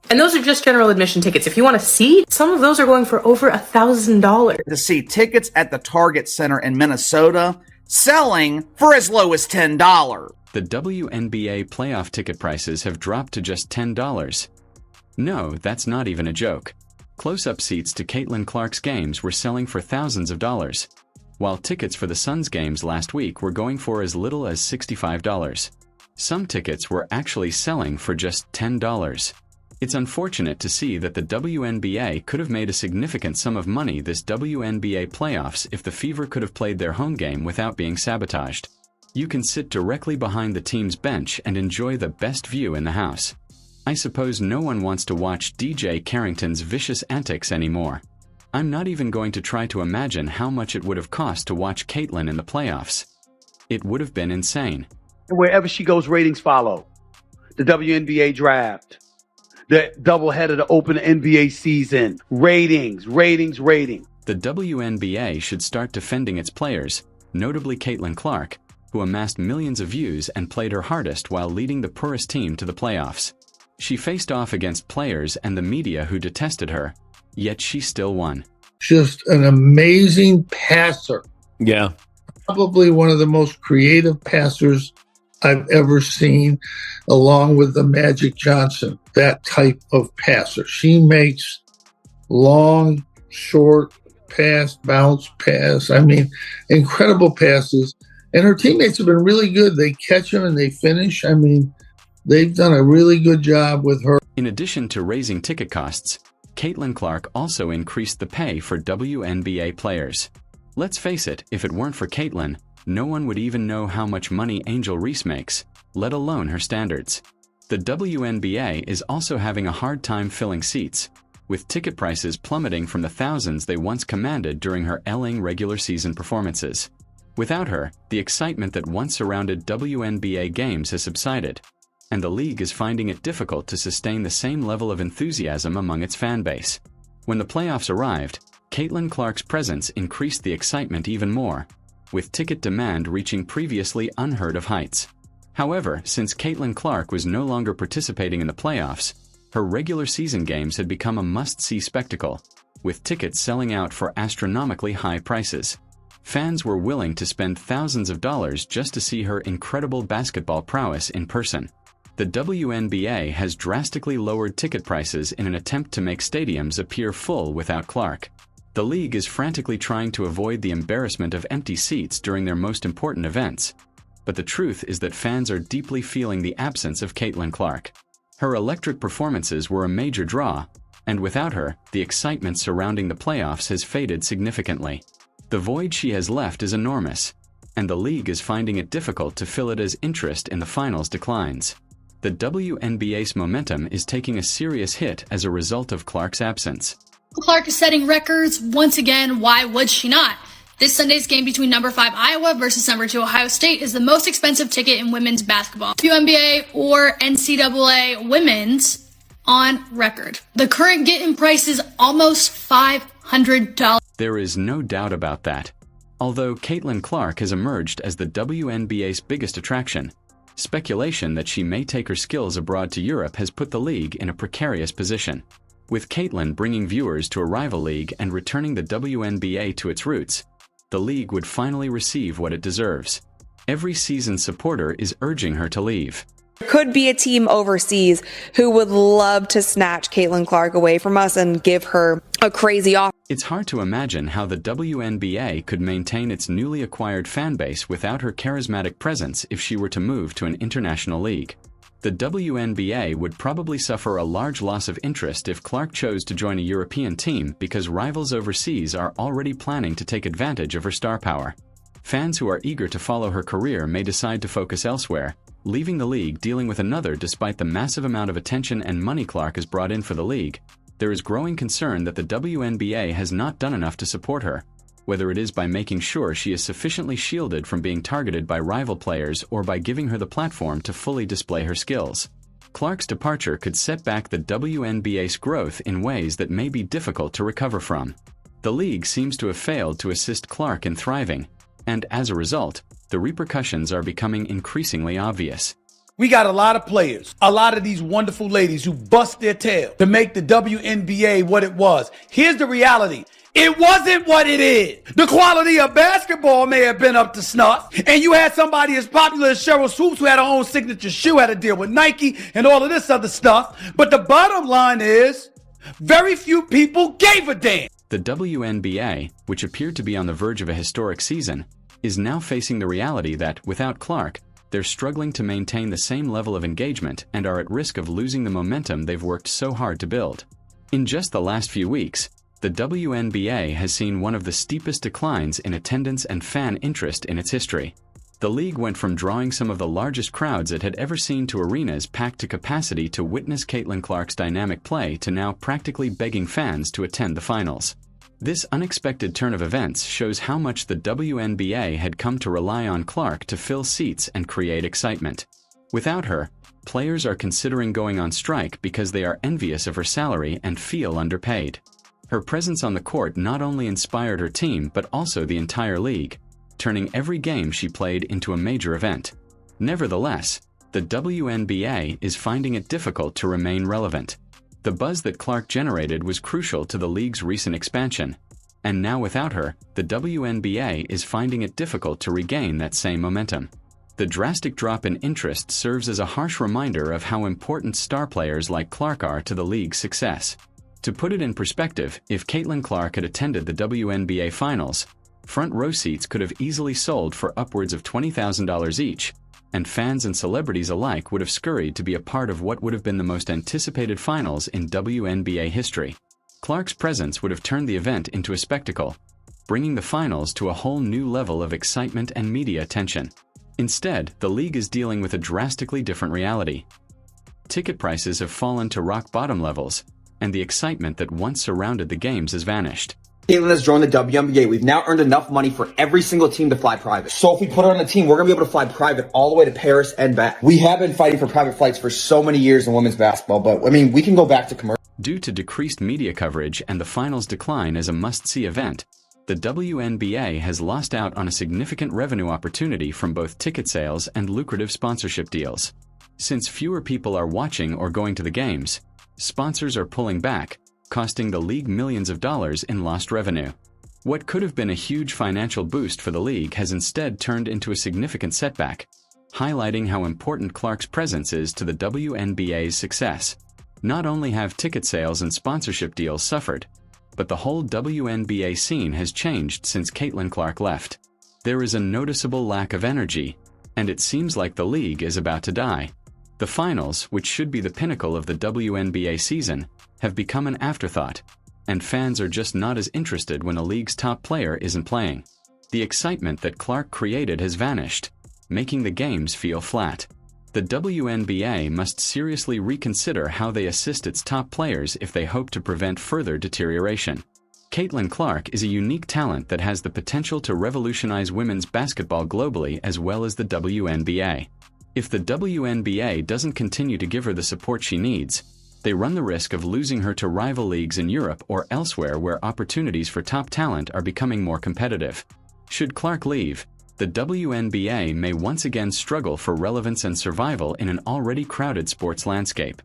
And those are just general admission tickets. If you want to see, some of those are going for over $1,000. To see tickets at the Target Center in Minnesota selling for as low as $10. The WNBA playoff ticket prices have dropped to just $10. No, that's not even a joke. Close-up seats to Caitlin Clark's games were selling for thousands of dollars, while tickets for the Suns games last week were going for as little as $65. Some tickets were actually selling for just $10. It's unfortunate to see that the WNBA could have made a significant sum of money this WNBA playoffs if the Fever could have played their home game without being sabotaged. You can sit directly behind the team's bench and enjoy the best view in the house. I suppose no one wants to watch DJ Carrington's vicious antics anymore. I'm not even going to try to imagine how much it would have cost to watch Caitlin in the playoffs. It would have been insane. Wherever she goes, ratings follow. The WNBA draft, the doubleheader to open the NBA season, ratings. The WNBA should start defending its players, notably Caitlin Clark, who amassed millions of views and played her hardest while leading the poorest team to the playoffs. She faced off against players and the media who detested her, yet she still won. Just an amazing passer. Yeah. Probably one of the most creative passers I've ever seen, along with the Magic Johnson, that type of passer. She makes long, short pass, bounce pass. I mean, incredible passes. And her teammates have been really good. They catch them and they finish. I mean, they've done a really good job with her. In addition to raising ticket costs, Caitlin Clark also increased the pay for WNBA players. Let's face it, if it weren't for Caitlin, no one would even know how much money Angel Reese makes, let alone her standards. The WNBA is also having a hard time filling seats, with ticket prices plummeting from the thousands they once commanded during her Elling regular season performances. Without her, the excitement that once surrounded WNBA games has subsided, and the league is finding it difficult to sustain the same level of enthusiasm among its fan base. When the playoffs arrived, Caitlin Clark's presence increased the excitement even more, with ticket demand reaching previously unheard of heights. However, since Caitlin Clark was no longer participating in the playoffs, her regular season games had become a must-see spectacle, with tickets selling out for astronomically high prices. Fans were willing to spend thousands of dollars just to see her incredible basketball prowess in person. The WNBA has drastically lowered ticket prices in an attempt to make stadiums appear full without Clark. The league is frantically trying to avoid the embarrassment of empty seats during their most important events. But the truth is that fans are deeply feeling the absence of Caitlin Clark. Her electric performances were a major draw, and without her, the excitement surrounding the playoffs has faded significantly. The void she has left is enormous, and the league is finding it difficult to fill it as interest in the finals declines. The WNBA's momentum is taking a serious hit as a result of Clark's absence. Clark is setting records once again. Why would she not? This Sunday's game between number 5 Iowa versus number 2 Ohio State is the most expensive ticket in women's basketball, WNBA or NCAA women's, on record. The current get-in price is almost $500. There is no doubt about that. Although Caitlin Clark has emerged as the WNBA's biggest attraction, speculation that she may take her skills abroad to Europe has put the league in a precarious position. With Caitlin bringing viewers to a rival league and returning the WNBA to its roots, the league would finally receive what it deserves. Every seasoned supporter is urging her to leave. Could be a team overseas who would love to snatch Caitlin Clark away from us and give her a crazy offer. It's hard to imagine how the WNBA could maintain its newly acquired fan base without her charismatic presence if she were to move to an international league. The WNBA would probably suffer a large loss of interest if Clark chose to join a European team because rivals overseas are already planning to take advantage of her star power. Fans who are eager to follow her career may decide to focus elsewhere, leaving the league dealing with another despite the massive amount of attention and money Clark has brought in for the league. There is growing concern that the WNBA has not done enough to support her, whether it is by making sure she is sufficiently shielded from being targeted by rival players or by giving her the platform to fully display her skills. Clark's departure could set back the WNBA's growth in ways that may be difficult to recover from. The league seems to have failed to assist Clark in thriving, and as a result, the repercussions are becoming increasingly obvious. We got a lot of players, a lot of these wonderful ladies who bust their tail to make the WNBA what it was. Here's the reality. It wasn't what it is. The quality of basketball may have been up to snuff, and you had somebody as popular as Cheryl Swoops who had her own signature shoe, had to deal with Nike and all of this other stuff. But the bottom line is, very few people gave a damn. The WNBA, which appeared to be on the verge of a historic season, is now facing the reality that, without Clark, they're struggling to maintain the same level of engagement and are at risk of losing the momentum they've worked so hard to build. In just the last few weeks, the WNBA has seen one of the steepest declines in attendance and fan interest in its history. The league went from drawing some of the largest crowds it had ever seen to arenas packed to capacity to witness Caitlin Clark's dynamic play to now practically begging fans to attend the finals. This unexpected turn of events shows how much the WNBA had come to rely on Clark to fill seats and create excitement. Without her, players are considering going on strike because they are envious of her salary and feel underpaid. Her presence on the court not only inspired her team but also the entire league, turning every game she played into a major event. Nevertheless, the WNBA is finding it difficult to remain relevant. The buzz that Clark generated was crucial to the league's recent expansion, and now without her, the WNBA is finding it difficult to regain that same momentum. The drastic drop in interest serves as a harsh reminder of how important star players like Clark are to the league's success. To put it in perspective, if Caitlin Clark had attended the WNBA Finals, front row seats could have easily sold for upwards of $20,000 each, and fans and celebrities alike would have scurried to be a part of what would have been the most anticipated finals in WNBA history. Clark's presence would have turned the event into a spectacle, bringing the finals to a whole new level of excitement and media attention. Instead, the league is dealing with a drastically different reality. Ticket prices have fallen to rock-bottom levels, and the excitement that once surrounded the games has vanished. Caitlin has joined the WNBA. We've now earned enough money for every single team to fly private. So if we put her on a team, we're going to be able to fly private all the way to Paris and back. We have been fighting for private flights for so many years in women's basketball, but I mean, we can go back to commercial. Due to decreased media coverage and the finals decline as a must-see event, the WNBA has lost out on a significant revenue opportunity from both ticket sales and lucrative sponsorship deals. Since fewer people are watching or going to the games, sponsors are pulling back, costing the league millions of dollars in lost revenue. What could have been a huge financial boost for the league has instead turned into a significant setback, highlighting how important Clark's presence is to the WNBA's success. Not only have ticket sales and sponsorship deals suffered, but the whole WNBA scene has changed since Caitlin Clark left. There is a noticeable lack of energy, and it seems like the league is about to die. The finals, which should be the pinnacle of the WNBA season, have become an afterthought, and fans are just not as interested when a league's top player isn't playing. The excitement that Clark created has vanished, making the games feel flat. The WNBA must seriously reconsider how they assist its top players if they hope to prevent further deterioration. Caitlin Clark is a unique talent that has the potential to revolutionize women's basketball globally as well as the WNBA. If the WNBA doesn't continue to give her the support she needs, they run the risk of losing her to rival leagues in Europe or elsewhere where opportunities for top talent are becoming more competitive. Should Clark leave, the WNBA may once again struggle for relevance and survival in an already crowded sports landscape.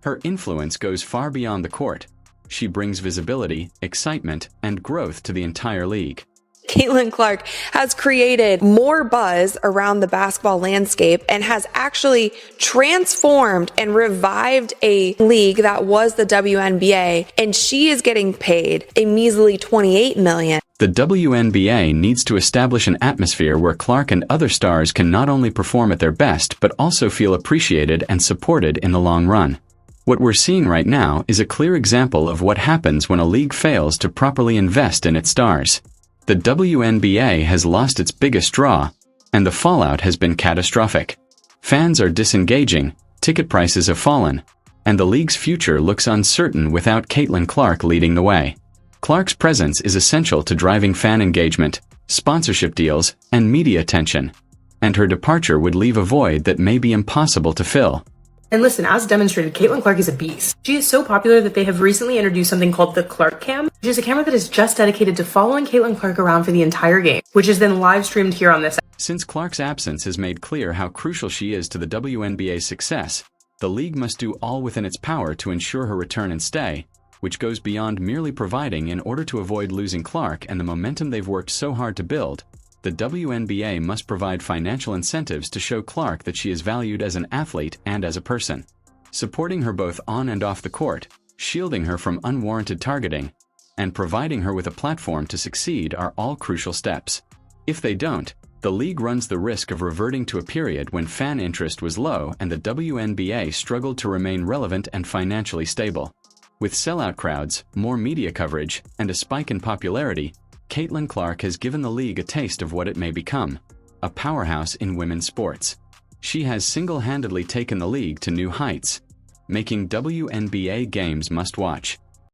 Her influence goes far beyond the court. She brings visibility, excitement, and growth to the entire league. Caitlin Clark has created more buzz around the basketball landscape and has actually transformed and revived a league that was the WNBA, and she is getting paid a measly $28 million. The WNBA needs to establish an atmosphere where Clark and other stars can not only perform at their best but also feel appreciated and supported in the long run. What we're seeing right now is a clear example of what happens when a league fails to properly invest in its stars. The WNBA has lost its biggest draw, and the fallout has been catastrophic. Fans are disengaging, ticket prices have fallen, and the league's future looks uncertain without Caitlin Clark leading the way. Clark's presence is essential to driving fan engagement, sponsorship deals, and media attention, and her departure would leave a void that may be impossible to fill. And listen, as demonstrated, Caitlin Clark is a beast. She is so popular that they have recently introduced something called the Clark Cam, which is a camera that is just dedicated to following Caitlin Clark around for the entire game, which is then live streamed here on this. Since Clark's absence has made clear how crucial she is to the WNBA's success, the league must do all within its power to ensure her return and stay, which goes beyond merely providing in order to avoid losing Clark and the momentum they've worked so hard to build. The WNBA must provide financial incentives to show Clark that she is valued as an athlete and as a person. Supporting her both on and off the court, shielding her from unwarranted targeting, and providing her with a platform to succeed are all crucial steps. If they don't, the league runs the risk of reverting to a period when fan interest was low and the WNBA struggled to remain relevant and financially stable. With sellout crowds, more media coverage, and a spike in popularity, Caitlin Clark has given the league a taste of what it may become, a powerhouse in women's sports. She has single-handedly taken the league to new heights, making WNBA games must-watch.